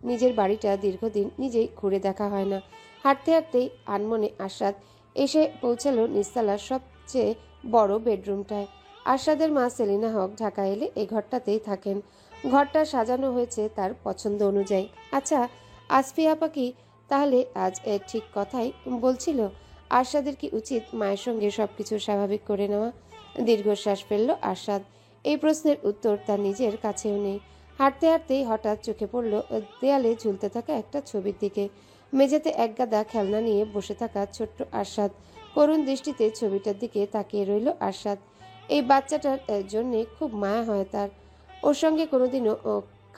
নিজের বাড়িটা দীর্ঘদিন নিজেই ঘুরে দেখা হয় না। হাঁটতে হাঁটতেই আনমনে আশরাত এসে পৌঁছালো নিচতলার সবচেয়ে বড় বেডরুমটায়। আশরাতের মা সেলিনা হক ঢাকা এলে এই ঘরটাতেই থাকেন। ঘরটা সাজানো হয়েছে তার পছন্দ অনুযায়ী। আচ্ছা, আসফি আপা কি তাহলে আজ ঠিক কথাই বলছিল? আরশাদের কি উচিত মায়ের সঙ্গে সবকিছু স্বাভাবিক করে নেওয়া? দীর্ঘশ্বাস ফেলল আরশাদ। এই প্রশ্নের উত্তর তার নিজের কাছেও নেই। হাঁটতে হাঁটতেই হঠাৎ চোখে পড়ল দেয়ালে ঝুলতে থাকা একটা ছবির দিকে। মেঝেতে একগাদা খেলনা নিয়ে বসে থাকা ছোট্ট আরশাদ। করুণ দৃষ্টিতে ছবিটার দিকে তাকিয়ে রইল আরশাদ। এই বাচ্চাটার জন্যে খুব মায়া হয় তার। ওর সঙ্গে কোনোদিনও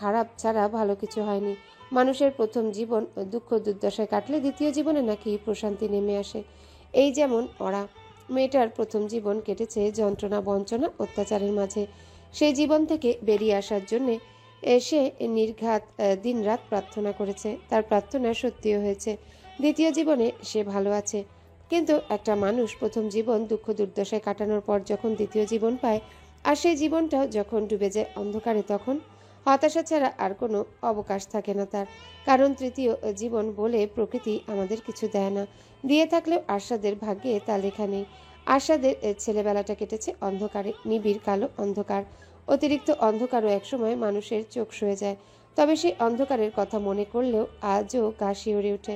খারাপ ছাড়া ভালো কিছু হয়নি। মানুষের প্রথম জীবন দুঃখ দুর্দশায় কাটলে দ্বিতীয় জীবনে নাকি প্রশান্তি নেমে আসে। এই যেমন ওরা। মেয়েটার প্রথম জীবন কেটেছে যন্ত্রণা বঞ্চনা অত্যাচারের মাঝে। সেই জীবন থেকে বেরিয়ে আসার জন্যে সে নির্ঘাত দিনরাত প্রার্থনা করেছে। তার প্রার্থনা সত্যিও হয়েছে। দ্বিতীয় জীবনে সে ভালো আছে। কিন্তু একটা মানুষ প্রথম জীবন দুঃখ দুর্দশায় কাটানোর পর যখন দ্বিতীয় জীবন পায়, আর সেই জীবনটাও যখন ডুবে যায় অন্ধকারে, তখন হতাশা ছাড়া আর কোনো অবকাশ থাকে না তার। কারণ তৃতীয় জীবন বলে প্রকৃতি আমাদের কিছু দেয় না। দিয়ে থাকলেও আরশাদের ভাগ্যে তা লেখা নেই। আরশাদের ছেলেবেলাটা কেটেছে অন্ধকারে, নিবিড় কালো অন্ধকার। অতিরিক্ত অন্ধকারও একসময় মানুষের চোখ সয়ে যায়। তবে সেই অন্ধকারের কথা মনে করলেও আজও গা শিউরে ওঠে।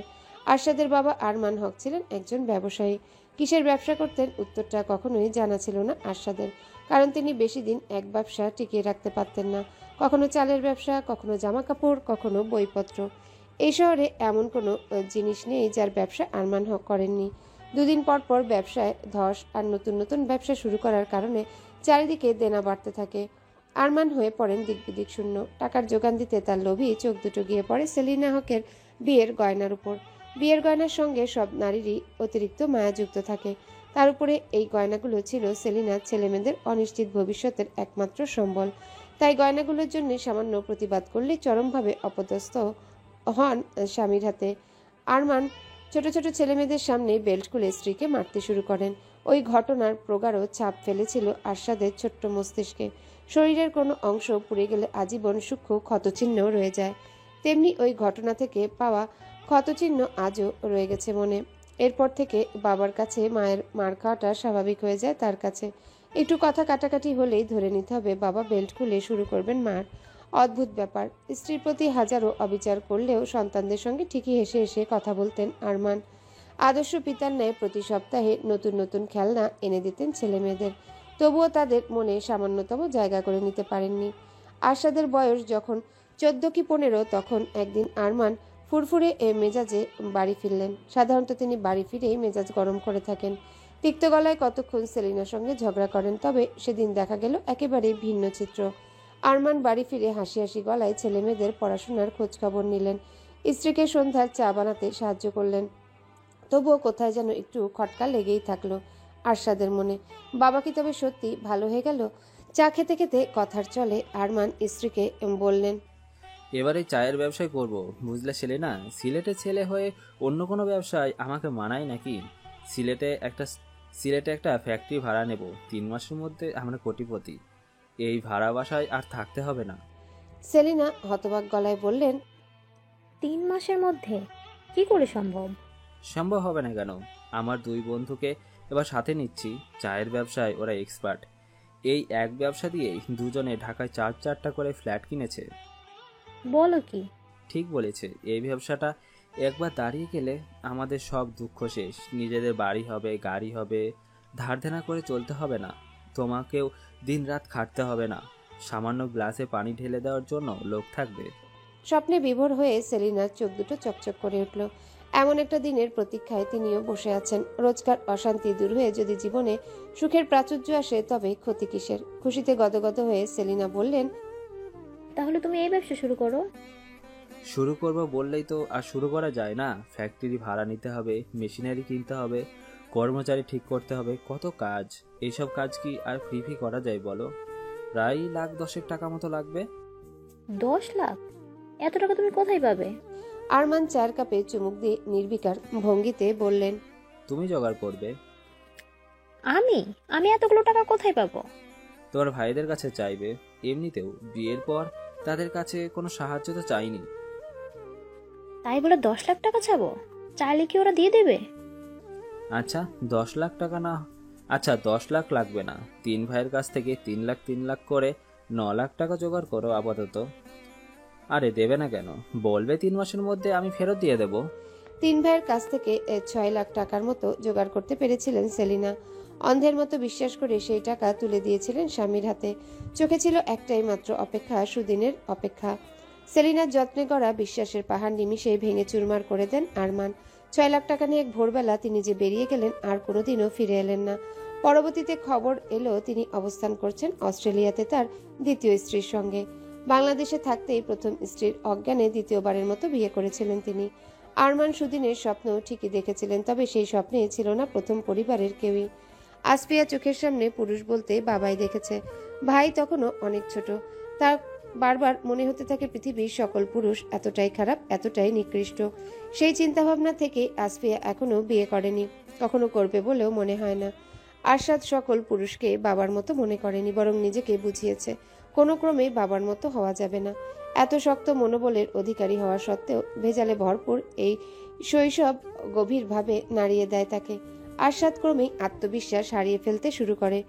আরশাদের বাবা আরমান হক ছিলেন একজন ব্যবসায়ী। কিসের ব্যবসা করতেন উত্তরটা কখনোই জানা ছিল না আরশাদের। কারণ তিনি বেশি দিন এক ব্যবসা টিকিয়ে রাখতে পারতেন না। কখনো চালের ব্যবসা, কখনো জামা কাপড়, কখনো বইপত্র। এই শহরে এমন কোনো জিনিস নেই যার ব্যবসা আরমান হক করেননি। দুদিন পর পর ব্যবসায় ধস আর নতুন নতুন ব্যবসা শুরু করার কারণে চারিদিকে দেনা বাড়তে থাকে। আরমান হয়ে পড়েন দিকবিদিক শূন্য। টাকার যোগান দিতে তার লোভী চোখ দুটো গিয়ে পড়ে সেলিনা হকের বিয়ের গয়নার উপর। বিয়ের গয়নার সঙ্গে সব নারীরই অতিরিক্ত মায়াযুক্ত থাকে। তার উপরে এই গয়নাগুলো ছিল সেলিনার ছেলেমেয়েদের অনিশ্চিত ভবিষ্যতের একমাত্র সম্বল। তাই গয়নাগুলোর জন্য সামান্য প্রতিবাদ করলেই চরমভাবে অপদস্থ হন স্বামীর হাতে। আরমান ছোট ছোট ছেলেমেয়েদের সামনে বেল্ট খুলে স্ত্রীকে মারতে শুরু করেন। ওই ঘটনার প্রগাঢ় ছাপ ফেলেছিল আরশাদের ছোট্ট মস্তিষ্কে। শরীরের কোনো অংশ পুড়ে গেলে আজীবন সূক্ষ্ম ক্ষতচিহ্ন রয়ে যায়, তেমনি ওই ঘটনা থেকে পাওয়া ক্ষতচিহ্ন আজও রয়ে গেছে মনে। এরপর থেকে বাবার কাছে মায়ের মার খাওয়াটা স্বাভাবিক হয়ে যায় তার কাছে। একটু কথা কাটাকাটি হলেই ধরে নিতে হবে বাবা বেল্ট খুলে শুরু করবেন মার। অদ্ভুত ব্যাপার, স্ত্রীর প্রতি হাজারো অবিচার করলেও সন্তানদের সঙ্গে ঠিকই হেসে হেসে কথা বলতেন আরমান। আদর্শ পিতার ন্যায় প্রতি সপ্তাহে নতুন নতুন খেলনা এনে দিতেন ছেলে মেয়েদের। তবুও তাদের মনে সামান্যতম জায়গা করে নিতে পারেননি। আরশাদের বয়স যখন 14 কি 15, তখন একদিন আরমান ফুরফুরে মেজাজে বাড়ি ফিরলেন। সাধারণত তিনি বাড়ি ফিরেই মেজাজ গরম করে থাকেন। তিক্ত গলায় কতক্ষণ সেলিনার সঙ্গে ঝগড়া করেন। তবে সেদিন দেখা গেল একেবারেই ভিন্ন চিত্র। আরমান বাড়ি ফিরে হাসি হাসি গলায় ছেলে মেয়েদের পড়াশোনার খোঁজ খবর নিলেন। স্ত্রীকে সন্ধ্যার চা বানাতে সাহায্য করলেন। তবুও কোথায় যেন একটু খটকা লেগেই থাকলো আরশাদের মনে। বাবা কি তবে সত্যি ভালো হয়ে গেল? চা খেতে খেতে কথার চলে আরমান স্ত্রীকে বললেন, এবারে চায়ের ব্যবসায় করব, বুঝলে সেলিনা। সিলেটে ছেলে হয়ে অন্য কোনো ব্যবসায় আমাকে মানায় নাকি? সিলেটে একটা সিলেটে একটা ফ্যাক্টরি ভাড়া নেব। 3 মাসের মধ্যে আমরা কোটিপতি। এই ভাড়া বাসায় আর থাকতে হবে না। সেলিনা হতবাক গলায় বললেন, 3 মাসের মধ্যে কি করে সম্ভব? সম্ভব হবে না কেন? আমার 2 বন্ধুকে এবার সাথে নিচ্ছি। চায়ের ব্যবসায় ওরা এক্সপার্ট। এই এক ব্যবসা দিয়েই দুজনে ঢাকায় 4-4টা করে ফ্ল্যাট কিনেছে। বলো কি? ঠিক বলেছে। এই ব্যবসাটা একবার দাঁড়িয়ে গেলে আমাদের সব দুঃখ শেষ। নিজেদের বাড়ি হবে, গাড়ি হবে, ধার দেনা করে চলতে হবে না। তোমাকেও দিনরাত খাটতে হবে না। সামান্য গ্লাসে পানি ঢেলে দেওয়ার জন্য লোক থাকবে। স্বপ্নে বিভোর হয়ে সেলিনার চোখ দুটো চকচক করে উঠল। এমন একটা দিনের প্রতীক্ষায় তিনিও বসে আছেন। রোজকার অশান্তি দূর হয়ে যদি জীবনে সুখের প্রাচুর্য আসে, তবে ক্ষতি কিসের? খুশিতে গদগদ হয়ে সেলিনা বললেন, তাহলে তুমি এই ব্যবসা শুরু করো। শুরু করব বললেই তো আর শুরু করা যায় না। ফ্যাক্টরি ভাড়া নিতে হবে, মেশিনারি কিনতে হবে, কর্মচারী ঠিক করতে হবে, কত কাজ। এইসব কাজ কি আর ফ্রি ফ্রি করা যায় বলো? প্রায় লাখ 10 টাকা মতো লাগবে। 10 লাখ? এত টাকা তুমি কোথায় পাবে? আরমান চায়ের কাপে চুমুক দিয়ে নির্বিকার ভঙ্গিতে বললেন, তুমি জোগাড় করবে। আমি আমি এতগুলো টাকা কোথায় পাবো? তোমার ভাইদের কাছে চাইবে। এমনিতেও বিয়ের পর তাদের কাছে কোনো সাহায্য তো চাইনি। তাই বলে 10 লাখ টাকা চাবো? চাইলে কি ওরা দিয়ে দেবে? আচ্ছা 10 লাখ টাকা না, আচ্ছা 10 লাখ লাগবে না, 3 ভাইয়ের কাছ থেকে 3 লাখ 3 লাখ করে 9 লাখ টাকা জোগাড় করো আপাতত। আরে দেবে না কেন, বলবে 3 মাসের মধ্যে আমি ফেরত দিয়ে দেব। 3 ভাইয়ের কাছ থেকে 6 লাখ টাকার মতো জোগাড় করতে পেরেছিলেন সেলিনা। অন্ধের মতো বিশ্বাস করে সেই টাকা তুলে দিয়েছিলেন স্বামীর হাতে। চোখে ছিল একটাই মাত্র অপেক্ষা, সুদিনের অপেক্ষা। সেলিনার যত্নে করা বিশ্বাসের পাহাড় নিমিষেই ভেঙে চুরমার করে দেন আরমান। 6 লাখ টাকা নিয়ে এক ভোরবেলা তিনি যে বেরিয়ে গেলেন, আর কোনোদিনও ফিরে এলেন না। পরবর্তীতে খবর এলো তিনি অবস্থান করছেন অস্ট্রেলিয়াতে তার দ্বিতীয় স্ত্রীর সঙ্গে। বাংলাদেশে থাকতেই প্রথম স্ত্রীর অজ্ঞানে দ্বিতীয়বারের মতো বিয়ে করেছিলেন তিনি। আরমান সুদিনের স্বপ্ন ঠিকই দেখেছিলেন, তবে সেই স্বপ্নে ছিল না প্রথম পরিবারের কেউই। আসফিয়া চোখের সামনে পুরুষ বলতে বাবাই দেখেছে। ভাই তখনও অনেক ছোট। তার বারবার মনে হতে থাকে পৃথিবীর সকল পুরুষ এতটাই খারাপ, এতটাই নিকৃষ্ট। সেই চিন্তাভাবনা থেকে আসফিয়া এখনো বিয়ে করেনি, কখনো করবে বলেও মনে হয় না। আরশাদ সকল পুরুষকে বাবার মতো মনে করেনি, বরং নিজেকে বুঝিয়েছে কোনো ক্রমেই বাবার মতো হওয়া যাবে না। এত শক্ত মনোবলের অধিকারী হওয়া সত্ত্বেও ভেজালে ভরপুর এই শৈশব গভীরভাবে নাড়িয়ে দেয় তাকে। আরশাদ ক্রমেই আত্মবিশ্বাস হারিয়ে ফেলতে শুরু করে।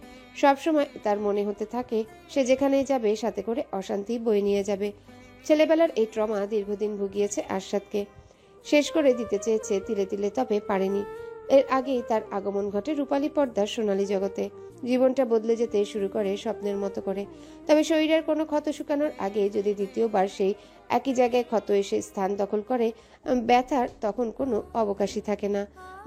সবসময় তার মনে হতে থাকে সে যেখানেই যাবে সাথে করে অশান্তি বয়ে নিয়ে যাবে। ছেলেবেলার এই ট্রমা দীর্ঘদিন ভুগিয়েছে আরশাদকে। শেষ করে দিতে চেয়েছে তিলে তিলে, তবে পারেনি। এর আগেই তার আগমন ঘটে রূপালী পর্দার সোনালী জগতে। জীবনটা বদলে যেতে শুরু করে স্বপ্নের মতো করে। তবে শরীরের কোনো ক্ষত শুকানোর আগে যদি দ্বিতীয়বার সেই একই জায়গায় ক্ষত এসে স্থান দখল করে, ব্যথার তখন কোনো অবকাশই থাকে না।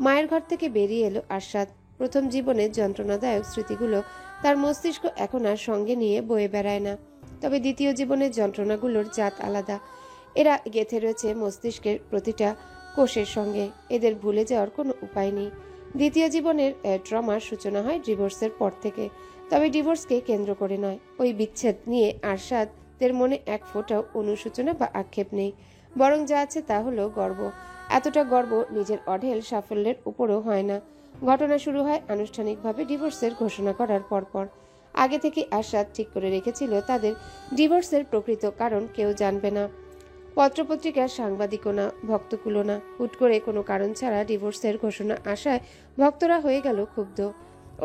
মায়ের ঘর থেকে বেরিয়ে এলো আরশাদ। প্রথম জীবনের যন্ত্রণাদায়ক স্মৃতিগুলো তার মস্তিষ্ক এখন আর সঙ্গে নিয়ে বয়ে বেড়ায় না। তবে দ্বিতীয় জীবনের যন্ত্রণাগুলোর জাত আলাদা। এরা গেঁথে রয়েছে মস্তিষ্কের প্রতিটা কোষের সঙ্গে। এদের ভুলে যাওয়ার কোনো উপায় নেই। দ্বিতীয় জীবনের ট্রমার সূচনা হয় ডিভোর্সের পর থেকে। তবে ডিভোর্সকে কেন্দ্র করে নয়, ওই বিচ্ছেদ নিয়ে আরশাদের মনে এক ফোঁটাও অনুশোচনা বা আক্ষেপ নেই। বরং যা আছে তা হলো গর্ব। এতটা গর্ব নিজের অঢেল সাফল্যের উপরও হয় না। ঘটনা শুরু হয় আনুষ্ঠানিকভাবে ডিভোর্সের ঘোষণা করার পরপর। আগে থেকে আরশাদ ঠিক করে রেখেছিল তাদের ডিভোর্সের প্রকৃত কারণ কেউ জানবে না। পত্রপত্রিকার সাংবাদিকও না, ভক্তকুলো না। হুট করে কোনো কারণ ছাড়া ডিভোর্সের ঘোষণা আসায় ভক্তরা হয়ে গেল ক্ষুব্ধ।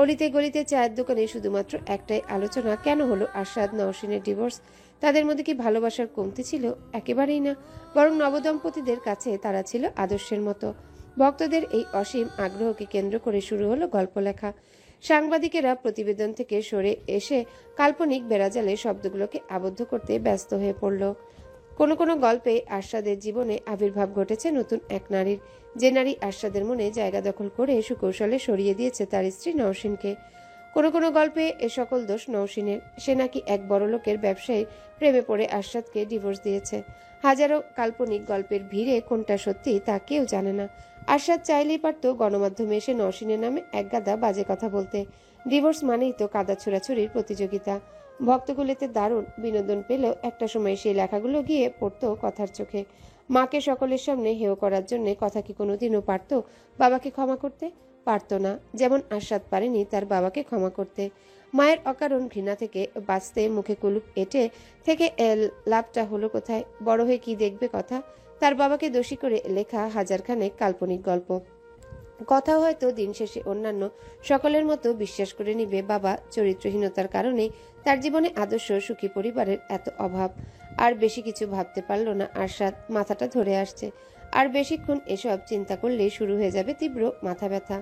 অলিতে গলিতে চায়ের দোকানে শুধুমাত্র একটাই আলোচনা, কেন হলো আরশাদ নওশিনের ডিভোর্স? তাদের মধ্যে কি ভালোবাসার কমতি ছিল? একেবারেই না। বরং নবদম্পতিদের কাছে তারা ছিল আদর্শের মতো। ভক্তদের এই অসীম আগ্রহকে কেন্দ্র করে শুরু হলো গল্প লেখা। সাংবাদিকেরা প্রতিবেদন থেকে সরে এসে কাল্পনিক বেড়াজালে শব্দগুলোকে আবদ্ধ করতে ব্যস্ত হয়ে পড়ল। কোনো কোনো গল্পে আরশাদের জীবনে আবির্ভাব ঘটেছে নতুন এক নারীর, যে নারী আরশাদের মনে জায়গা দখল করে সুকৌশলে সরিয়ে দিয়েছে তার স্ত্রী নওশিনকে। কোনো কোনো গল্পে এ সকল দোষ নওশিনের। সে নাকি এক বড়লোকের ব্যবসায়ী প্রেমে পড়ে আরশাদকে ডিভোর্স দিয়েছে। হাজারো কাল্পনিক গল্পের ভিড়ে কোনটা সত্যি তা কেউ জানে না। আরশাদ চাইলেই পারত গণমাধ্যমে এসে নওশিনের নামে একগাদা বাজে কথা বলতে। ডিভোর্স মানেই তো কাদা ছোড়াছুড়ির প্রতিযোগিতা। ভক্তগুলিতে দারুণ বিনোদন পেলেও একটা সময় সেই লেখাগুলো গিয়ে পড়তো কথার চোখে। মাকে সকলের সামনে হেয় করার জন্য কথা কি কোনোদিনও পারত বাবাকে ক্ষমা করতে? পারত না। যেমন আরশাদ পারেনি তার বাবাকে ক্ষমা করতে। মায়ের অকারণ ঘৃণা থেকে বাঁচতে মুখে কুলুপ এঁটে থেকে লাভটা হলো কোথায়? বড় হয়ে কি দেখবে কথা? তার বাবাকে দোষী করে লেখা হাজারখানেক কাল্পনিক গল্প। কথাও হয়তো দিন শেষে অন্যান্য সকলের মতো বিশ্বাস করে নিবে বাবা চরিত্রহীনতার কারণে তার জীবনে আদর্শ সুখী পরিবারের এত অভাব। আর বেশি কিছু ভাবতে পারল না আরশাদ, মাথাটা ধরে আসছে। আর বেশিক্ষণ এসব চিন্তা করলেই শুরু হয়ে যাবে তীব্র মাথা ব্যথা।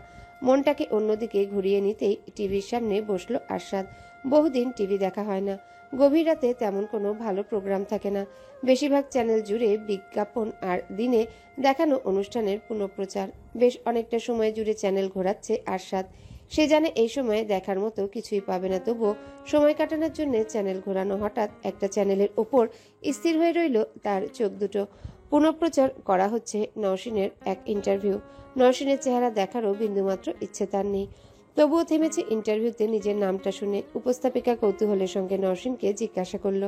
মনটাকে অন্যদিকে ঘুরিয়ে নিতেই টিভির সামনে বসলো আরশাদ। বহুদিন টিভি দেখা হয় না। গভীর রাতে তেমন কোনো ভালো প্রোগ্রাম থাকে না। বেশিরভাগ চ্যানেল জুড়ে বিজ্ঞাপন আর দিনে দেখানো অনুষ্ঠানের পুনঃপ্রচার। বেশ অনেকটা সময় জুড়ে চ্যানেল ঘোরাচ্ছে আরশাদ। সে জানে এই সময়ে দেখার মতো কিছুই পাবে না, তবুও সময় কাটানোর জন্য চ্যানেল ঘোরানো। হঠাৎ একটা চ্যানেলের ওপর স্থির হয়ে রইল তার চোখ দুটো। পুনঃপ্রচার করা হচ্ছে নওশিনের এক ইন্টারভিউ। নওশিনের চেহারা দেখারও বিন্দুমাত্র ইচ্ছে তার নেই। তবুও থেমেছে ইন্টারভিউতে নিজের নামটা শুনে। উপস্থাপিকা কৌতূহলের সঙ্গে নওশিনকে জিজ্ঞাসা করল,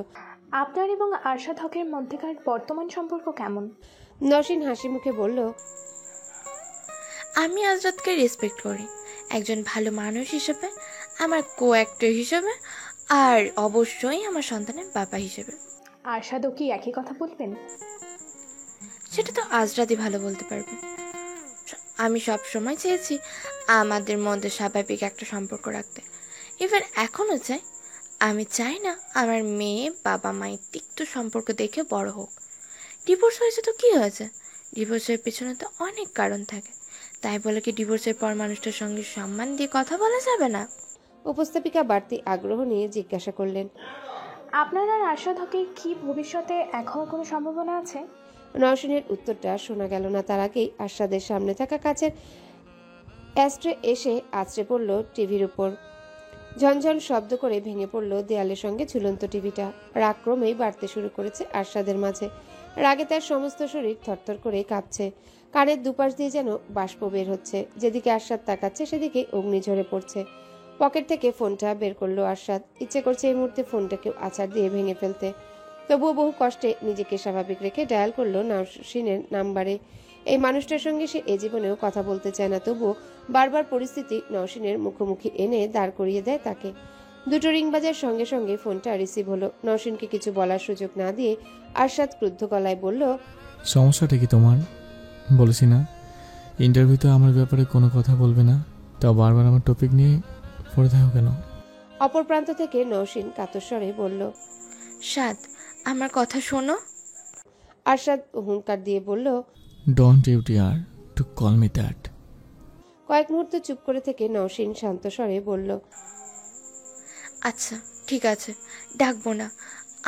আপনার এবং আরশাদ হকের মধ্যেকার বর্তমান সম্পর্ক কেমন? নওশিন হাসি মুখে বলল, আমি আজরাতকে রেসপেক্ট করি একজন ভালো মানুষ হিসেবে, আমার কো অ্যাক্টর হিসেবে, আর অবশ্যই আমার সন্তানের বাবা হিসেবে। আরশাদও কি একই কথা বলবেন? সেটা তো আজ রাতে ভালো বলতে পারবে। আমি সব সময় চেয়েছি আমাদের মধ্যে স্বাভাবিক একটা সম্পর্ক রাখতে, ইভেন এখনও চাই। আমি চাই না আমার মেয়ে বাবা মায়ের তিক্ত সম্পর্ক দেখে বড় হোক। ডিভোর্স হয়েছে তো কি হয়েছে? ডিভোর্সের পেছনে তো অনেক কারণ থাকে, তাই বলে কি ডিভোর্সের পর মানুষটার সঙ্গে সম্মান দিয়ে কথা বলা যাবে না? উপস্থাপিকা বাড়তি আগ্রহ নিয়ে জিজ্ঞাসা করলেন। আপনার আর আরশাদ হকের কি ভবিষ্যতে এখনো কোনো সম্ভাবনা আছে? নওশিনের উত্তরটা শোনা গেল না, তার আগেই আরশাদের সামনে থাকা কাচের অ্যাস্ট্রে এসে আছড়ে পড়ল টিভির উপর। ঝনঝন শব্দ করে ভেঙে পড়ল দেয়ালের সঙ্গে ঝুলন্ত টিভিটা। রাগ ক্রমেই বাড়তে শুরু করেছে আরশাদের মাঝে। রাগে তার সমস্ত শরীর থরথর করে কাঁপছে। কানের দুপাশ দিয়ে যেন বাষ্প বের হচ্ছে। যেদিকে আরশাদ তাকাচ্ছে সেদিকে অগ্নি ঝরে পড়ছে। পকেট থেকে ফোনটা বের করলো আরশাদ। ইচ্ছে করছে এই মুহূর্তে ফোনটাকে আছাড় দিয়ে ভেঙে ফেলতে। তবুও বহু কষ্টে নিজেকে স্বাভাবিক রেখে ডায়াল করলো নওশিনের নাম্বারে। এই মানুষটার সঙ্গে সে এ জীবনেও কথা বলতে চায় না, তবুও বারবার পরিস্থিতি নওশিনের মুখোমুখি এনে দাঁড় করিয়ে দেয় তাকে। দুটো রিং বাজার সঙ্গে সঙ্গে ফোনটা রিসিভ হলো। নওশিনকে কিছু বলার সুযোগ না দিয়ে আরশাদ ক্রুদ্ধ গলায় বলল, সমস্যাটা কি তোমার? বলেছি না ইন্টারভিউতে আমার ব্যাপারে কোনো কথা বলবে না, তাও বারবার আমার টপিক নিয়ে পড়ে থাকো কেন? অপর প্রান্ত থেকে নওশিন কাতস্বরে বলল। সাদ, আমার কথা শোনো। আরশাদ হুঙ্কার দিয়ে বলল, don't you dare to call me that. কয়েক মুহূর্ত চুপ করে থেকে নওশিন শান্ত স্বরে বলল, আচ্ছা ঠিক আছে, ডাকবো না।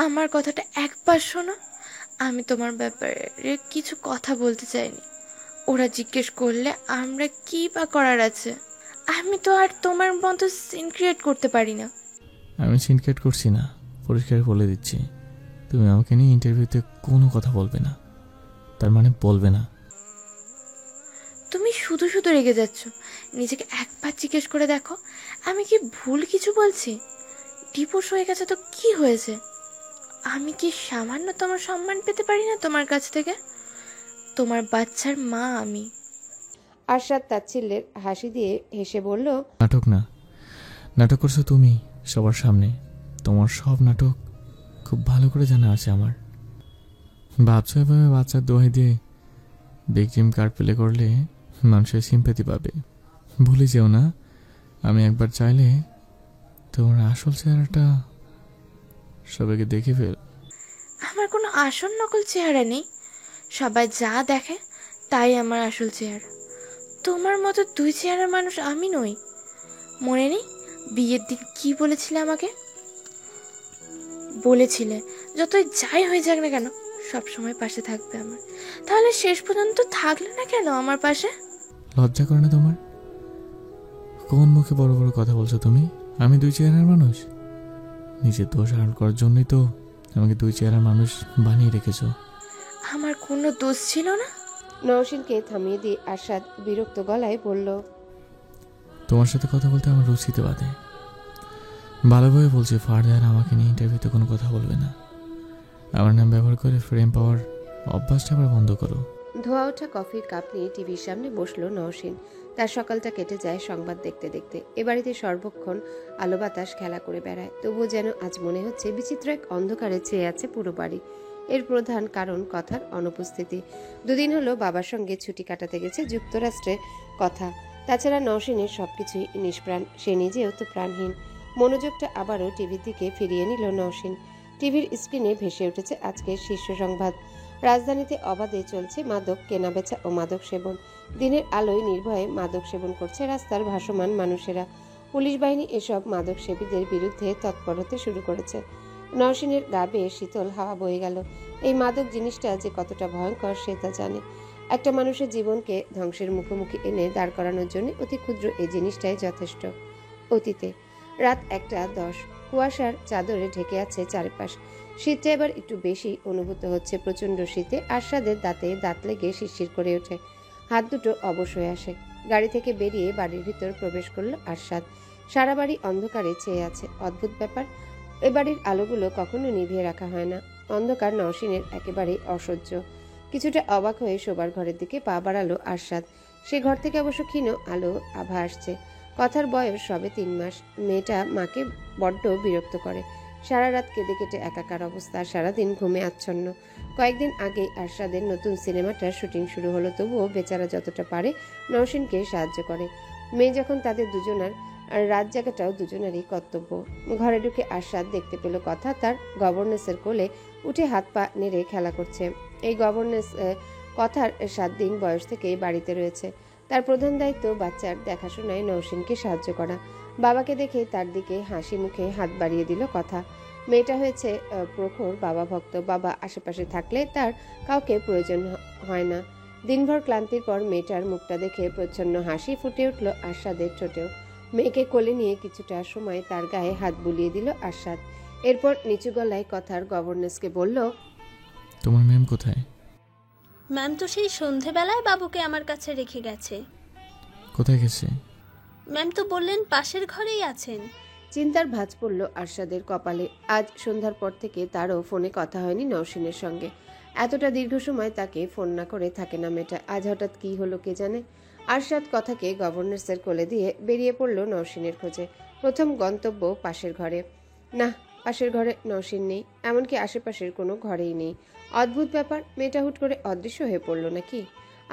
আমার কথাটা একবার শোনো। আমি তোমার ব্যাপারে কিছু কথা বলতে চাইনি। ওরা জিজ্ঞেস করলে আমরা কি বা করার আছে? আমি তো আর তোমার মতো সিন ক্রিয়েট করতে পারি না। আমি সিনক্রেট করছি না, পরিষ্কার বলে দিচ্ছি, তুমি আমাকে নিয়ে ইন্টারভিউতে কোনো কথা বলবে না। তার মানে বলবে না। তুমি শুধু শুধু রেগে যাচ্ছ। নিজেকে একবার জিজ্ঞেস করে দেখো, আমি কি ভুল কিছু বলছি? ডিভোর্স হয়ে গেছে তো কি হয়েছে? আমি কি সামান্য তোমার সম্মান পেতে পারি না তোমার কাছ থেকে? তোমার বাচ্চার মা আমি। আরশাদ তাচ্ছিল্যের হাসি দিয়ে হেসে বলল, নাটক না, নাটক করছো তুমি সবার সামনে। তোমার সব নাটক খুব ভালো করে জানা আছে আমার। ভাবছো এভাবে বাচ্চার দোহাই দিয়ে ভিকটিম কার্ড প্লে করলে মানুষের সিম্প্যাথি পাবে। ভুলে যেও না, আমি একবার চাইলে তোমার আসল চেহারাটা সবাইকে দেখে ফেল। আমার কোনো আসল নকল চেহারা নেই। সবাই যা দেখে তাই আমার আসল চেহারা। তোমার মতো দুই চেহারার মানুষ আমি নই। মনে নেই বিয়ের দিন কি বলেছিলে আমাকে? বলেছিলে যতই যাই হয়ে যাক না কেন সব সময় পাশে থাকবে আমার। তাহলে শেষ পর্যন্ত থাকলে না কেন আমার পাশে? লজ্জা করে না তোমার? কোন মুখে বড় বড় কথা বলছো তুমি? আমি দুই চেহারার মানুষ? নিজের দোষ আড়াল করার জন্যই তো আমাকে দুই চেহারার মানুষ বানিয়ে রেখেছো। আমার কোনো দোষ ছিল না। নওশিনকে থামিয়ে দিয়ে আরশাদ বিরক্ত গলায় বলল, তোমার সাথে কথা বলতে আমার রুচিতে বাধে। ভালোভাবে বলছি, ফার্দার আমাকে নিয়ে ইন্টারভিউতে কোনো কথা বলবে না। আমার নাম ব্যবহার করে ফ্রেম পাওয়ার অভ্যাসটা আবার বন্ধ করো। ধোয়া ওঠা কফির কাপ নিয়ে টিভির সামনে বসলো নওশিন। তার সকালটা কেটে যায় সংবাদ দেখতে দেখতে। এ বাড়িতে সর্বক্ষণ আলো বাতাস খেলা করে বেড়ায়, তবুও যেন আজ মনে হচ্ছে বিচিত্র এক অন্ধকারে চেয়ে আছে পুরো বাড়ি। এর প্রধান কারণ কথার অনুপস্থিতি। দুদিন হলো বাবার সঙ্গে ছুটি কাটাতে গেছে যুক্তরাষ্ট্রে কথা। তাছাড়া নওশিনের সবকিছুই নিষ্প্রাণ, সে নিজেও তো প্রাণহীন। মনোযোগটা আবারও টিভির দিকে ফিরিয়ে নিল নওশিন। টিভির স্ক্রিনে ভেসে উঠেছে আজকের শীর্ষ সংবাদ। রাজধানীতে অবাধে চলছে মাদক কেনাবেচা ও মাদক সেবন। দিনের আলোয় নির্ভয়ে মাদক সেবন করছে রাস্তার ভাসমান মানুষেরা। পুলিশ বাহিনী এসব মাদক সেবীদের বিরুদ্ধে তৎপর হতে শুরু করেছে। নওশিনের গা বেয়ে শীতল হাওয়া বয়ে গেল। এই মাদক জিনিসটা যে কতটা ভয়ঙ্কর সে তা জানে। একটা মানুষের জীবনকে ধ্বংসের মুখোমুখি এনে দাঁড় করানোর জন্য অতি ক্ষুদ্র এই জিনিসটাই যথেষ্ট। অতীতে রাত 1:10, কুয়াশার চাদরে ঢেকে আছে চারপাশ। শীতটা এবার একটু বেশি অনুভূত হচ্ছে। প্রচন্ড শীতে আরশাদের দাঁতে দাঁত লেগে শিরশির করে ওঠে। হাত দুটো অবশ হয়ে আসে। গাড়ি থেকে বেরিয়ে বাড়ির ভিতর প্রবেশ করলো আরশাদ। সারা বাড়ি অন্ধকারে চেয়ে আছে। অদ্ভুত ব্যাপার, এ বাড়ির আলোগুলো কখনো নিভিয়ে রাখা হয় না। অন্ধকার নওশিনের একেবারেই অসহ্য। কিছুটা অবাক হয়ে শোবার ঘরের দিকে পা বাড়ালো আরশাদ। সে ঘর থেকে অবশ্য ক্ষীণ আলো আভা আসছে। কথার বয়স সবে 3 মাস। মেয়েটা মাকে বড্ড বিরক্ত করে। সারা রাত কেঁদে কেটে একাকার অবস্থা, সারাদিন ঘুমে আচ্ছন্ন। কয়েকদিন আগেই আরশাদের নতুন সিনেমাটার শুটিং শুরু হলো, তবুও বেচারা যতটা পারে নওশিনকে সাহায্য করে। মেয়ে যখন তাদের দুজনার, আর রাত জাগাটাও দুজনারই কর্তব্য। ঘরে ঢুকে আরশাদ দেখতে পেল কথা তার গভর্নেন্সের কোলে উঠে হাত পা নেড়ে খেলা করছে। এই গভর্নেন্স কথার 7 দিন বয়স থেকেই বাড়িতে রয়েছে। তার প্রধান দায়িত্ব বাচ্চার দেখাশোনায় নওশিনকে সাহায্য করা। বাবাকে দেখে তার দিকে হাসি মুখে হাত বাড়িয়ে দিল কথা। মেয়েটা হয়েছে প্রখর বাবা ভক্ত। বাবা আশেপাশে থাকলে তার কাউকে প্রয়োজন হয় না। দিনভর ক্লান্তির পর মেয়েটার মুখটা দেখে প্রচ্ছন্ন হাসি ফুটে উঠল আরশাদের ঠোঁটেও। মেয়েকে কোলে নিয়ে কিছুটা সময় তার গায়ে হাত বুলিয়ে দিল আরশাদ। এরপর নিচু গলায় কথার গভর্নেন্সকে বলল, তোমার ম্যাম কোথায়? ম্যাম তো সেই সন্ধেবেলায় বাবুকে আমার কাছে রেখে গেছে। কোথায় গেছে? ম্যাম তো বললেন পাশের ঘরেই আছেন। চিন্তার ভাঁজ পড়ল আরশাদের কপালে। আজ সন্ধ্যার পর থেকে তারও ফোনে কথা হয়নি নওশিনের সঙ্গে। এতটা দীর্ঘ সময় তাকে ফোন না করে থাকে না মেয়েটা। আজ হঠাৎ কি হলো কে জানে। আরশাদ কথাকে গভর্নেন্সের কোলে দিয়ে বেরিয়ে পড়ল নওশিনের খোঁজে। প্রথম গন্তব্য পাশের ঘরে। না, পাশের ঘরে নওশিন নেই, এমনকি আশেপাশের কোনো ঘরেই নেই। অদ্ভুত ব্যাপার, মেয়েটা হুট করে অদৃশ্য হয়ে পড়ল নাকি?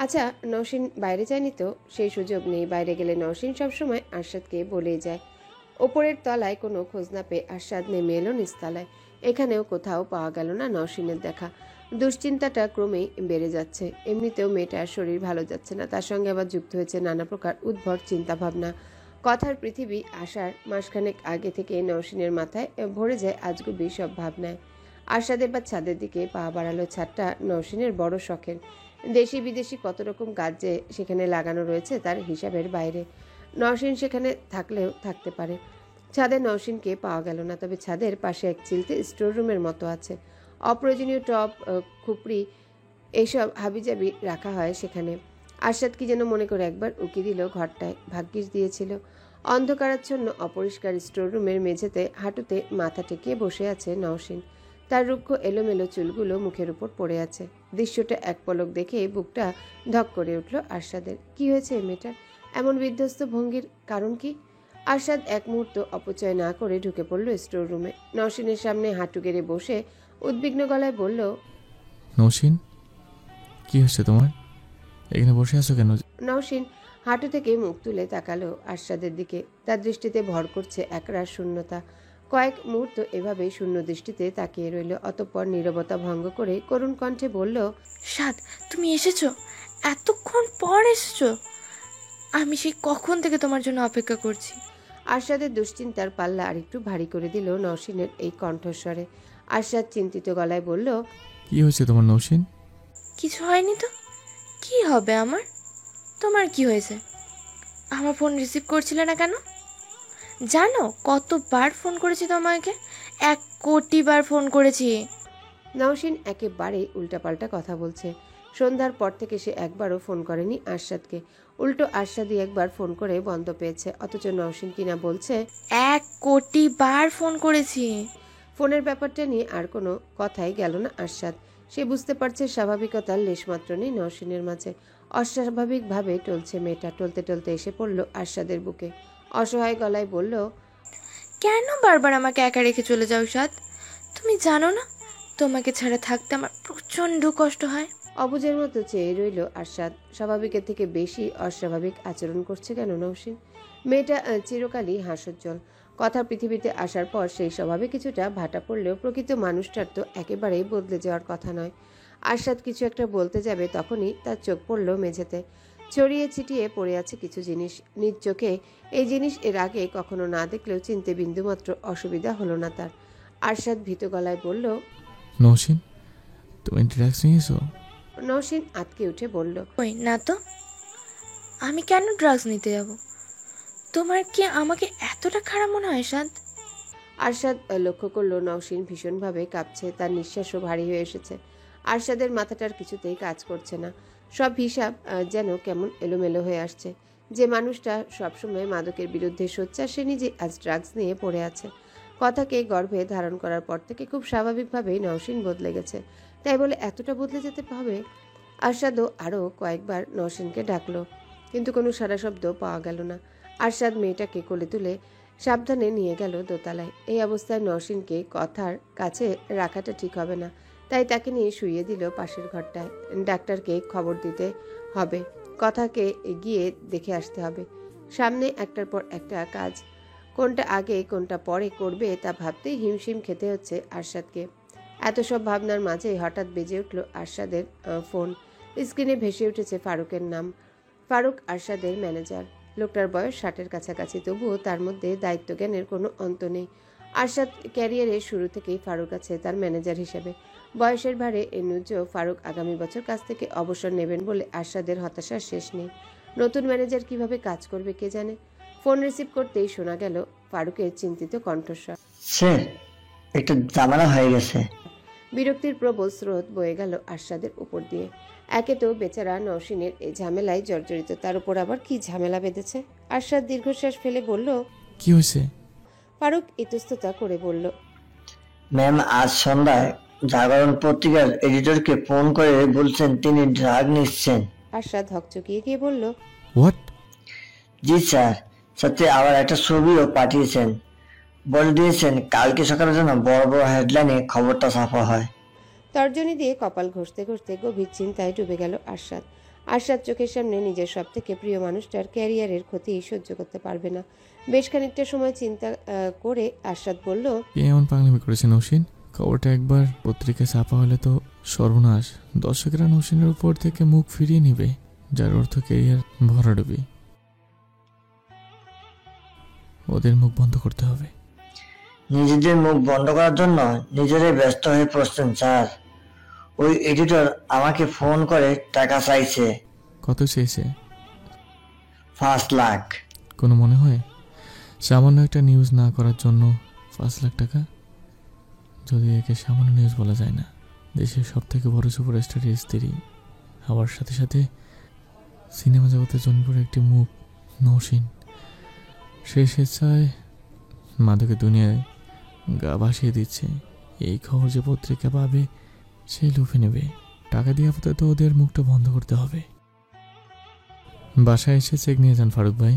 আচ্ছা, নওশিন বাইরে যায়নি তো? সেই সুযোগ নেই। বাইরে গেলে নওশিন সবসময় আরশাদকে বলেই যায়। ওপরের তলায় কোনো খোঁজ না পেয়ে আরশাদ নেমে এলো নিচতলায়। এখানেও কোথাও পাওয়া গেল না নওশিনের দেখা। দুশ্চিন্তাটা ক্রমেই বেড়ে যাচ্ছে। এমনিতেও মেয়েটার শরীর ভালো যাচ্ছে না, তার সঙ্গে আবার যুক্ত হয়েছে নানা প্রকার উদ্ভট চিন্তাভাবনা। কথার পৃথিবী আসার মাসখানেক আগে থেকে নওশিনের মাথায় ভরে যায় আজগুবি সব ভাবনায়। আরশাদের বা ছাদের দিকে পা বাড়ালো। ছাদটা নওশিনের বড় শখের। দেশি বিদেশি কত রকম গাছ যে সেখানে লাগানো রয়েছে তার হিসাবের বাইরে। নওশিন সেখানে থাকলেও থাকতে পারে। ছাদে নওশিনকে পাওয়া গেল না, তবে ছাদের পাশে এক চিলতে স্টোর রুমের মতো আছে। অপ্রয়োজনীয় টব, খুপড়ি, এইসব হাবিজাবি রাখা হয় সেখানে। আরশাদ কি যেন মনে করে একবার উকি দিল ঘরটায়। ভাগ্যিস দিয়েছিল। অন্ধকারাচ্ছন্ন অপরিষ্কার স্টোর রুমের মেঝেতে হাঁটুতে মাথা টেকিয়ে বসে আছে নওশিন। তার রুক্ষ এলোমেলো চুলগুলো মুখের উপর পড়ে আছে। দৃশ্যটা এক পলক দেখে বুকটা ধক করে উঠল আরশাদের। কি হয়েছে এই মেয়েটার? এমন বিধ্বস্ত ভঙ্গির কারণ কি? আরশাদ এক মুহূর্ত অপচয় না করে ঢুকে পড়ল স্টোর রুমে। নওশিনের সামনে হাঁটু গেড়ে বসে উদ্বিগ্ন গলায় বলল, নৌশিন, কি হচ্ছে তোমার? এখানে বসে আছো কেন? নওশিন হাঁটু থেকে মুখ তুলে তাকালো আরশাদের দিকে। তার দৃষ্টিতে ভর করছে একরাশ শূন্যতা। কয়েক মুহূর্ত এভাবে শূন্য দৃষ্টিতে তাকিয়ে রইল। অতঃপর নীরবতা ভঙ্গ করে করুণ কণ্ঠে বলল, সাদ, তুমি এসেছো? এতক্ষণ পর এসেছো? আমি সেই কখন থেকে তোমার জন্য অপেক্ষা করছি। আরশাদের দুশ্চিন্তার পাল্লা আরেকটু ভারী করে দিল নওশিনের এই কণ্ঠস্বরে। আরশাদ চিন্তিত গলায় বলল, কি হয়েছে তোমার নৌশিন? কিছু হয়নি তো? কি হবে আমার? তোমার কি হয়েছে? আমার ফোন রিসিভ করছিলে না কেন? জানো কতবার ফোন করেছি তোমাকে? 1,000,000,000 বার ফোন করেছি। নওশিন একেবারে উল্টাপাল্টা কথা বলছে। সন্ধ্যার পর থেকে সে একবারও ফোন করেনি আরশাদকে। উল্টো আরশাদই একবার ফোন করে বন্ধ পেয়েছে। অথচ নওশিন কিনা বলছে 1,000,000,000 বার ফোন করেছি। ফোনের ব্যাপারটা নিয়ে আর কোনো কথাই গেল না আরশাদ। সে বুঝতে পারছে স্বাভাবিকতার লেশমাত্র নেই নওশিনের মাঝে। অস্বাভাবিকভাবে টলছে মেয়েটা। টলতে টলতে এসে পড়ল আরশাদের বুকে। অসহায় গলায় বলল, কেন বারবার আমাকে একা রেখে চলে যাও সাদ? তুমি জানো না তোমাকে ছাড়া থাকতে আমার প্রচন্ড কষ্ট হয়। অবুঝের মতো চেয়ে রইল আরশাদ। স্বাভাবিকের থেকে বেশি অস্বাভাবিক আচরণ করছে কেন নওশিন? মেয়েটা চিরকালই হাস্যোজ্জ্বল। কথার পৃথিবীতে আসার পর সেই স্বভাবে কিছুটা ভাটা পড়লেও প্রকৃত মানুষটার তো একেবারেই বদলে যাওয়ার কথা নয়। আরশাদ কিছু একটা বলতে যাবে, তখনই তার চোখ পড়ল মেঝেতে। ছড়িয়ে ছিটিয়ে পড়ে আছে কিছু জিনিস। নিজ চোখে এই জিনিস এর আগে কখনো না দেখলেও চিনতে বিন্দুমাত্র অসুবিধা হলো না তার। আরশাদ ভীত গলায় বলল, নৌশিন, তুমি ড্রাগস নিয়েছো? নওশিন আটকে উঠে বলল, ওই না তো, আমি কেন ড্রাগস নিতে যাব? তোমার কি আমাকে এতটা খারাপ মনে হয় সাদ? আরশাদ লক্ষ্য করল নওশিন ভীষণভাবে কাঁপছে। তার নিঃশ্বাসও ভারী হয়ে এসেছে। আরশাদের মাথাটার কিছুতেই কাজ করছে না। সব হিসাব যেন কেমন এলোমেলো হয়ে আসছে। যে মানুষটা সবসময় মাদকের বিরুদ্ধে সোচ্চার, সে নিজে আজ ড্রাগস নিয়ে পড়ে আছে। কথাকে গর্ভে ধারণ করার পর থেকে খুব স্বাভাবিকভাবেই নওশিন বদলে গেছে। তাই বলে এতটা বদলে যেতে হবে? আরশাদও আরও কয়েকবার নওশিনকে ডাকলো, কিন্তু কোনো সাড়া শব্দ পাওয়া গেল না। আরশাদ মেয়েটাকে কোলে তুলে সাবধানে নিয়ে গেল দোতলায়। এই অবস্থায় নওশিনকে কথার কাছে রাখাটা ঠিক হবে না, তাই তাকে নিয়ে শুইয়ে দিল পাশের ঘরটায়। ডাক্তারকে খবর দিতে হবে, কথাকে গিয়ে দেখে আসতে হবে। সামনে একটার পর একটা কাজ, কোনটা আগে কোনটা পরে করবে তা ভাবতেই হিমশিম খেতে হচ্ছে আরশাদকে। এত সব ভাবনার মাঝে হঠাৎ বেজে উঠল আরশাদের ফোন। স্ক্রিনে ভেসে উঠেছে ফারুকের নাম। ফারুক আরশাদের ম্যানেজার। লোকটার বয়স 60-এর কাছাকাছি, তবুও তার মধ্যে দায়িত্বজ্ঞানের কোনো অন্ত নেই। আরশাদ ক্যারিয়ারের শুরু থেকেই ফারুক আছে তার ম্যানেজার হিসেবে। বয়সের ভারে নুজ ফারুক আগামী বছর কাছ থেকে অবসর নেবেন বলে আরশাদের হতাশার শেষ নেই। নতুন ম্যানেজার কিভাবে কাজ করবে কে জানে। ফোন রিসিভ করতেই শোনা গেল ফারুকের চিন্তিত কণ্ঠস্বর। স্যার, একটু ঝামেলা হয়ে গেছে। বিরক্তির প্রবল স্রোত বয়ে গেল আরশাদের উপর দিয়ে। একে তো বেচারা নওশিনের এই ঝামেলায় জর্জরিত, তার উপর আবার কি ঝামেলা বেঁধেছে। আরশাদ দীর্ঘশ্বাস ফেলে বলল, কি হয়েছে? ফারুক ইতস্ততা করে বলল, ম্যাম, আজ সন্ধ্যায় জাগরণ পত্রিকার এডিটরকে ফোন করে বলছেন তিনি ড্রাগ নিচ্ছেন। আরশাদ হকচকিয়ে গিয়ে বলল, হোয়াট? জি স্যার, সাথে আবার একটা ছবিও পাঠিয়েছেন। বলে দিয়েছেন কালকে সকালের জন্য বড় বড় হেডলাইনে খবরটা ছাপা হয়। তর্জনী দিয়ে কপাল ঘষতে ঘষতে গভীর চিন্তায় ডুবে গেল আরশাদ। আরশাদ চোখের সামনে নিজের সব থেকে প্রিয় মানুষটার ক্যারিয়ারের ক্ষতি সহ্য করতে পারবে না। বেশ খানিকটা সময় চিন্তা করে আরশাদ বলল, কে এমন পাগলামি করেছে নৌসিন? খবরটা একবার পত্রিকায় ছাপা হলে তো সর্বনাশ। দর্শকেরা নৌসিনের উপর থেকে মুখ ফিরিয়ে নিবে, যার অর্থ ক্যারিয়ার ভরাডুবি। ওদের মুখ বন্ধ করতে হবে। নিজেদের মুখ বন্ধ করার জন্য নিজেরাই ব্যস্ত হয়ে পড়ছেন স্যার। ওই এডিটর আমাকে ফোন করে টাকা চাইছে। কত চেয়েছে? 5 লাখ। কোনো মনে হয় সামান্য একটা নিউজ না করার জন্য 5 লাখ টাকা? যদি একে সামান্য নিউজ বলা যায় না। দেশের সব থেকে বড় সুপারস্টারের স্ত্রী হওয়ার সাথে সাথে সিনেমা জগতের জনপ্রিয় একটি মুখ নওশিন, সে স্বেচ্ছায় মাদকের দুনিয়ায় গা ভাসিয়ে দিচ্ছে। এই খবর যে পত্রিকা পাবে সে লুফে নেবে। টাকা দিয়ে আপাতত ওদের মুখটা বন্ধ করতে হবে। বাসায় এসে চেক নিয়ে যান ফারুক ভাই।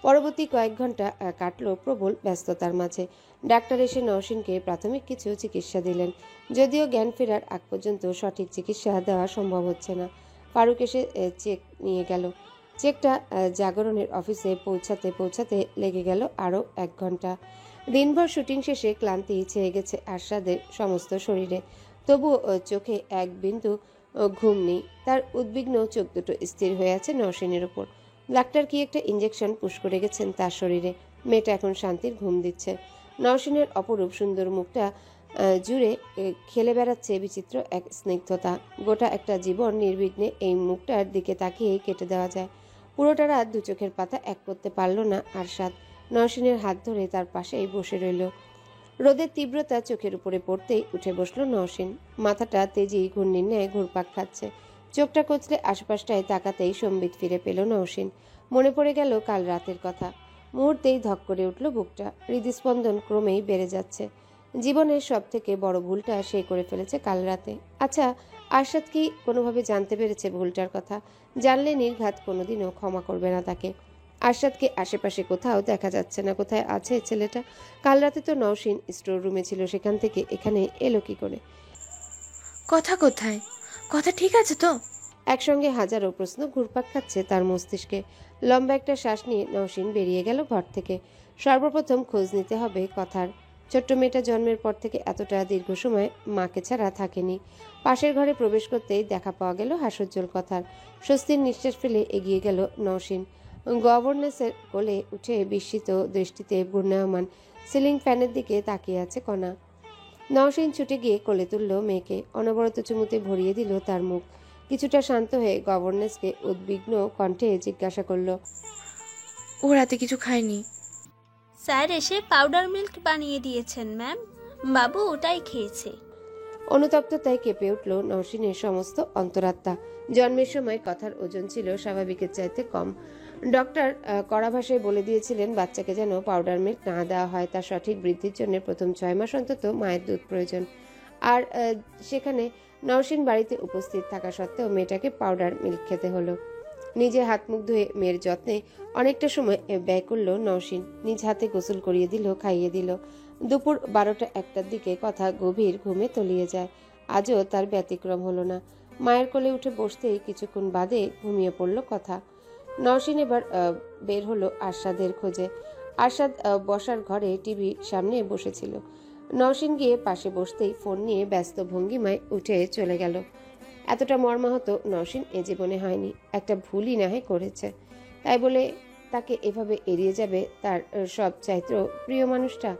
পরবর্তী কয়েক ঘন্টা কাটলো প্রবল ব্যস্ততার মাঝে। ডাক্তার এসে নওশিনকে প্রাথমিক কিছু চিকিৎসা দিলেন, যদিও জ্ঞান ফেরার আগ পর্যন্ত সঠিক চিকিৎসা দেওয়া সম্ভব হচ্ছে না। ফারুক এসে চেক নিয়ে গেল। চেকটা জাগরণের অফিসে পৌঁছাতে পৌঁছাতে লেগে গেল আরও 1 ঘন্টা। দিনভর শুটিং শেষে ক্লান্তি ছেয়ে গেছে আরশাদের সমস্ত শরীরে, তবুও চোখে এক বিন্দু ঘুম নেই। তার উদ্বিগ্ন চোখ দুটো স্থির হয়ে আছে নওশিনের উপর। ডাক্তার কি একটা ইঞ্জেকশন পুশ করে গেছেন তার শরীরে। মেয়েটা এখন শান্তির ঘুম দিচ্ছে। নওশিনের অপরূপ সুন্দর মুখটা জুড়ে খেলে বেড়াচ্ছে বিচিত্র এক স্নিগ্ধতা। গোটা একটা জীবন নির্বিঘ্নে এই মুখটার দিকে তাকিয়েই কেটে দেওয়া যায়। পুরোটা রাত 2 চোখের পাতা এক করতে পারল না আরশাদ। নওশিনের হাত ধরে তার পাশেই বসে রইল। রোদের তীব্রতা চোখের উপরে পড়তেই উঠে বসল নওশিন। মাথাটা তেজি ঘূর্ণির ন্যায় ঘুরপাক খাচ্ছে। চোখটা কচলে আশপাশটায় তাকাতেই সম্বিত ফিরে পেল নওশিন। মনে পড়ে গেল কাল রাতের কথা। মুহূর্তেই ধক করে উঠল বুকটা। হৃদস্পন্দন ক্রমেই বেড়ে যাচ্ছে। জীবনের সব থেকে বড় ভুলটা সে করে ফেলেছে কাল রাতে। আচ্ছা, আরশাদ কি কোনোভাবে জানতে পেরেছে ভুলটার কথা? জানলে নির্ঘাত কোনোদিনও ক্ষমা করবে না তাকে। আরশাদকে আশেপাশে কোথাও দেখা যাচ্ছে না। কোথায় আছে ছেলেটা? কাল রাতে তো নওশিন স্টোর রুমে ছিল, সেখান থেকে এখানে এলো কি করে? কথা কোথায়? কথা ঠিক আছে তো? একসঙ্গে হাজারো প্রশ্ন ঘুরপাক খাচ্ছে তার মস্তিষ্কে। লম্বা একটা শ্বাস নিয়ে নওশিন বেরিয়ে গেল ঘর থেকে। সর্বপ্রথম খোঁজ নিতে হবে কথার। ছোট্ট মেয়েটা জন্মের পর থেকে এতটা দীর্ঘ সময় মাকে ছাড়া থাকেনি। পাশের ঘরে প্রবেশ করতেই দেখা পাওয়া গেল হাস্যোজ্জ্বল কথার। স্বস্তির নিঃশ্বাস ফেলে এগিয়ে গেল নওশিন। গভর্নেন্সের কোলে উঠে বিস্মিত দৃষ্টিতে ঘূর্ণায়মান সিলিং ফ্যানের দিকে তাকিয়ে আছে কণা। নওশিন ছুটে গিয়ে কোলে তুলল মেয়েকে। অনবরত চুমুতে ভরিয়ে দিল তার মুখ। কিছুটা শান্ত হয়ে গভর্নেন্সকে উদ্বিগ্ন কণ্ঠে জিজ্ঞাসা করল, ও রাতে কিছু খায়নি? স্যার এসে পাউডার মিল্ক বানিয়ে দিয়েছেন ম্যাম, বাবু ওটাই খেয়েছে। অনুতপ্ততায় কেঁপে উঠল নওশিনের সমস্ত অন্তরাত্মা। জন্মের সময় কথার ওজন ছিল স্বাভাবিকের চাইতে কম। ডক্টর কড়া ভাষায় বলে দিয়েছিলেন বাচ্চাকে যেন পাউডার মিল্ক না দেওয়া হয়। তার সঠিক বৃদ্ধির জন্য প্রথম 6 মাস অন্তত মায়ের দুধ প্রয়োজন। আর সেখানে নওশিন বাড়িতে উপস্থিত থাকা সত্ত্বেও মেয়েটাকে পাউডার মিল্ক খেতে হলো। নিজে হাত মুখ ধুয়ে মেয়ের যত্নে অনেকটা সময় ব্যয় করলো নওশীন। নিজ হাতে গোসল করিয়ে দিল, খাইয়ে দিল। দুপুর 12টা-1টার দিকে কথা গভীর ঘুমে তলিয়ে যায়। আজও তার ব্যতিক্রম হলো না। মায়ের কোলে উঠে বসতেই কিছুক্ষণ বাদে ঘুমিয়ে পড়ল কথা। নওশীন এবার বের হলো আরশাদের খোঁজে। আরশাদ বসার ঘরে টিভির সামনে বসেছিল। নওশীন গিয়ে পাশে বসতেই ফোন নিয়ে ব্যস্ত ভঙ্গিমায় উঠে চলে গেল। এতটা মর্মাহত নওশীন এ জীবনে হয়নি। একটা ভুলই না হয় করেছে, তাই বলে তাকে এভাবে এড়িয়ে যাবে তার সব চাইতেও প্রিয় মানুষটা?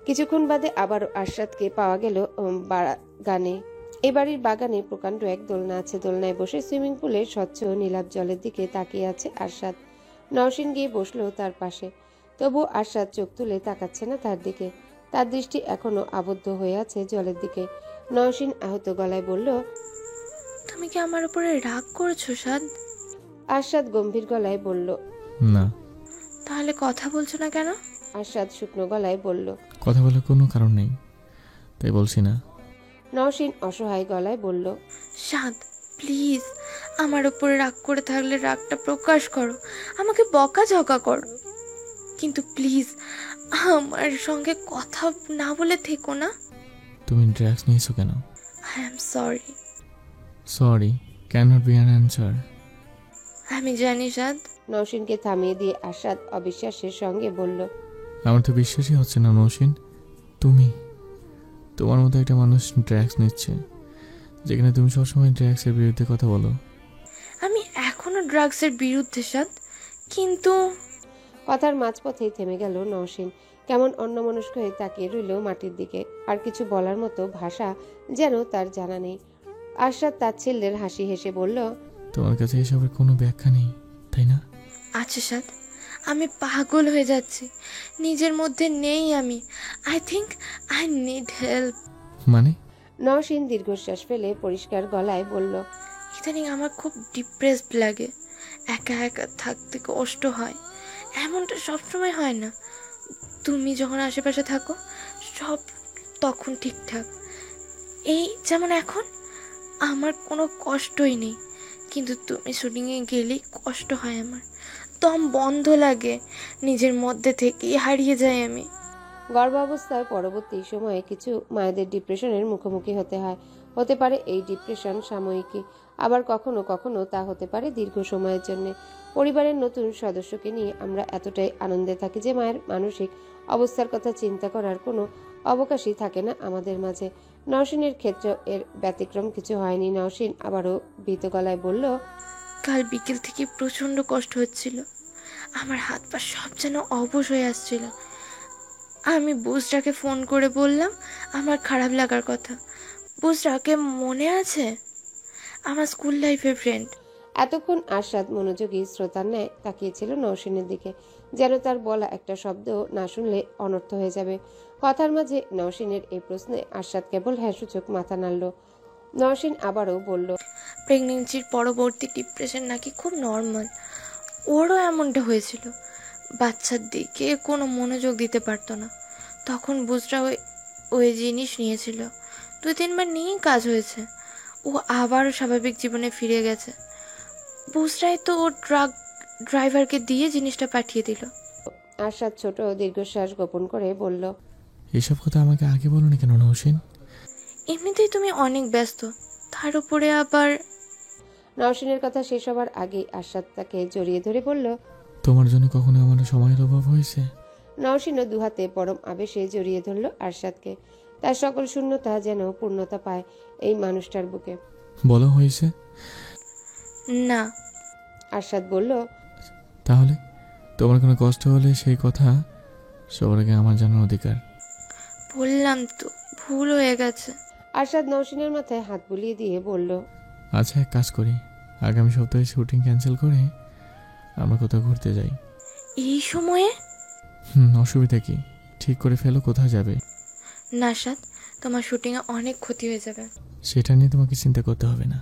কিছুক্ষণ বাদে আবারও আরশাদকে পাওয়া গেল বাগানে। এ বাড়ির বাগানে প্রকাণ্ড এক দোলনা আছে। দোলনায় বসে সুইমিং পুলের স্বচ্ছ নীলাভ জলের দিকে তাকিয়ে আছে আরশাদ। নওশীন গিয়ে বসলো তার পাশে। তবু আরশাদ চোখ তুলে তাকাচ্ছে না তার দিকে। তার দৃষ্টি এখনো আবদ্ধ হয়ে আছে জলের দিকে। নওশীন আহত গলায় বলল, তুমি কি আমার উপরে রাগ করেছো সাদ? আরশাদ গম্ভীর গলায় বলল, না। তাহলে কথা বলছো না কেন? আরশাদ শুকনো গলায় বলল, কথা বলার কোনো কারণ নেই, তাই বলছি না। নওশীন অসহায় গলায় বলল, সাদ প্লিজ, আমার উপরে রাগ করে থাকলে রাগটা প্রকাশ করো, আমাকে বকাঝকা করো, কিন্তু প্লিজ আমার সঙ্গে কথা না বলে থেকো না। তুমি ড্রাগস নিয়েছো কেন? I am sorry. Sorry can not be an answer. আমি জানি সাদ। নওশীনকে থামিয়ে দিয়ে আরশাদ অবিশ্বাসের সঙ্গে বলল, আমার তো বিশ্বাসই হচ্ছে না নওশীন, তোমার মতো একটা মানুষ ড্রাগস নিচ্ছে, যেখানে তুমি সবসময় ড্রাগসের বিরুদ্ধে কথা বলো। আমি এখনো ড্রাগসের বিরুদ্ধে সাদ, কিন্তু কথার মাঝপথেই থেমে গেল নওশীন। কেমন অন্যমনস্ক হয়ে তাকিয়ে রইল মাটির দিকে। আর কিছু বলার মতো ভাষা যেন তার জানা নেই। আরশাদ তাচ্ছিল্যের হাসি হেসে বলল, তোমার কাছে এসবের কোনো ব্যাখ্যা নেই, তাই না? আচ্ছা সাদ, আমি পাগল হয়ে যাচ্ছি, নিজের মধ্যে নেই আমি। I think I need help. মানে? নওশীন দীর্ঘশ্বাস ফেলে পরিষ্কার গলায় বলল, ইদানিং আমার খুব ডিপ্রেসড লাগে, একা একা থাকতে কষ্ট হয়। এমনটা সবসময় হয় না, তুমি যখন আশেপাশে থাকো সব তখন ঠিকঠাক। এই যেমন এখন আমার কোনো কষ্টই নেই, কিন্তু তুমি শুটিংয়ে গেলেই কষ্ট হয় আমার, দম বন্ধ লাগে, নিজের মধ্যে থেকেই হারিয়ে যাই আমি। গর্ভাবস্থার পরবর্তী সময়ে কিছু মায়েদের ডিপ্রেশনের মুখোমুখি হতে হয়। হতে পারে এই ডিপ্রেশন সাময়িকী, আবার কখনো কখনো তা হতে পারে দীর্ঘ সময়ের জন্য। পরিবারের নতুন সদস্যকে নিয়ে আমরা এতটাই আনন্দে থাকি যে মায়ের মানসিক অবস্থার কথা চিন্তা করার কোনো অবকাশই থাকে না আমাদের মাঝে। নওশীনের ক্ষেত্রেও এর ব্যতিক্রম কিছু হয়নি। নওশীন আবারও ভীত গলায় বলল, কাল বিকেল থেকে প্রচণ্ড কষ্ট হচ্ছিল, আমার হাত পা সব যেন অবশ হয়ে আসছিল। আমি বুসরাকে ফোন করে বললাম আমার খারাপ লাগার কথা। বুসরাকে মনে আছে? আমার স্কুল লাইফের ফ্রেন্ড। এতক্ষণ আরশাদ মনোযোগী শ্রোতার ন্যায় তাকিয়েছিল নওশীনের দিকে, যেন তার বলা একটা শব্দ না শুনলে অনর্থ হয়ে যাবে। কথার মাঝে নওশীনের এই প্রশ্নে আরশাদ কেবল হ্যাঁসূচক মাথা নাড়ল। নওশীন আবারও বলল, প্রেগনেন্সির পরবর্তী ডিপ্রেশন নাকি খুব নর্মাল, ওরও এমনটা হয়েছিল। বাচ্চার দিকে কোনো মনোযোগ দিতে পারতো না, তখন বুসরা ওই জিনিস নিয়েছিল, 2-3 বার নিয়েই কাজ হয়েছে। ও আবারও স্বাভাবিক জীবনে ফিরে গেছে। বুসরাই তো ওর ট্রাক ড্রাইভারকে দিয়ে জিনিসটা পাঠিয়ে দিল। আরশাদ ছোট দীর্ঘশ্বাস গোপন করে বলল, এসব কথা আমাকে আগে বলো না কেন নওশীন? এমনিতেই তুমি অনেক ব্যস্ত, তার উপরে আবার। নওশীনের কথা শেষ হবার আগেই আরশাদ তাকে জড়িয়ে ধরে বলল, তোমার জন্য কখনো আমার সময়ের অভাব হয়েছে? নওশীনও দুহাতে পরম আবেশে জড়িয়ে ধরল আরশাদকে। তার সকল শূন্যতা যেন পূর্ণতা পায় এই মানুষটার বুকে। বলো হয়েছে? না। আরশাদ বলল, তাহলে তোমার কোনো কষ্ট হলে সেই কথা সবার আগে আমার জানার অধিকার। বললাম তো ভুল হয়ে গেছে। আরশাদ নওশীনের মাথায় হাত বুলিয়ে দিয়ে বলল, আচ্ছা এক কাজ করি, আগামী সপ্তাহে শুটিং ক্যান্সেল করে আমরা কোথাও ঘুরতে যাই। এই সময়ে? অসুবিধা কি, ঠিক করে ফেলো কোথায় যাবে। না সাদ, তোমার শুটিংয়ে অনেক ক্ষতি হয়ে যাবে। সেটা নিয়ে তোমাকে চিন্তা করতে হবে না,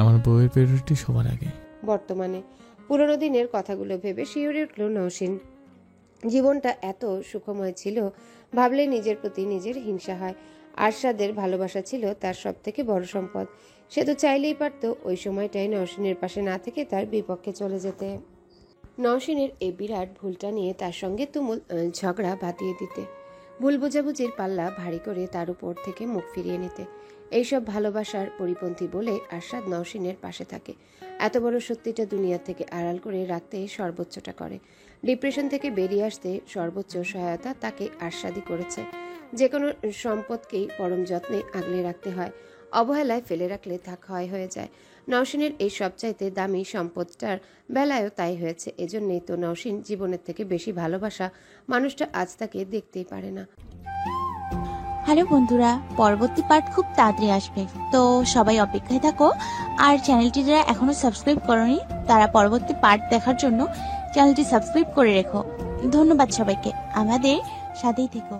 আমার বউয়ের প্রায়োরিটি সবার আগে। বর্তমানে পুরনো দিনের কথাগুলো ভেবে শিউরে উঠল নওশীন। জীবনটা এত সুখময় ছিল, ভাবলে নিজের প্রতি নিজের হিংসা হয়। আরশাদের ভালোবাসা ছিল তার সব থেকে বড় সম্পদ। সে তো চাইলেই পারত ওই সময়টাই নওশিনের পাশে না থেকে তার বিপক্ষে চলে যেতে, নওশিনের এই বিরাট ভুলটা নিয়ে তার সঙ্গে তুমুল ঝগড়া বাঁধিয়ে দিতে, ভুল বোঝাবুঝির পাল্লা ভারী করে তার উপর থেকে মুখ ফিরিয়ে নিতে। এইসব ভালোবাসার পরিপন্থী বলে আরশাদ নওশিনের পাশে থাকে, এত বড় সত্যিটা দুনিয়া থেকে আড়াল করে রাখতে সর্বোচ্চটা করে। ডিপ্রেশন থেকে বেরিয়ে আসতে সর্বোচ্চ সহায়তা তাকে আরশাদই করেছে। যে কোনো সম্পদকেই পরম যত্নে আগলে রাখতে হয়, অবহেলায় ফেলে রাখলে তা ক্ষয় হয়ে যায়। নওশিনের এই সবচাইতে দামি সম্পদটার বেলায়ও তাই হয়েছে। এজন্যই তো নওশিন জীবনের থেকে বেশি ভালোবাসা মানুষটা আজ তাকে দেখতেই পারে না। হ্যালো বন্ধুরা, পরবর্তী পার্ট খুব তাড়াতাড়ি আসবে, তো সবাই অপেক্ষায় থাকো। আর চ্যানেলটি যারা এখনো সাবস্ক্রাইব করনি তারা পরবর্তী পার্ট দেখার জন্য চ্যানেলটি সাবস্ক্রাইব করে রেখো। ধন্যবাদ সবাইকে, আমাদের সাথেই থেকো।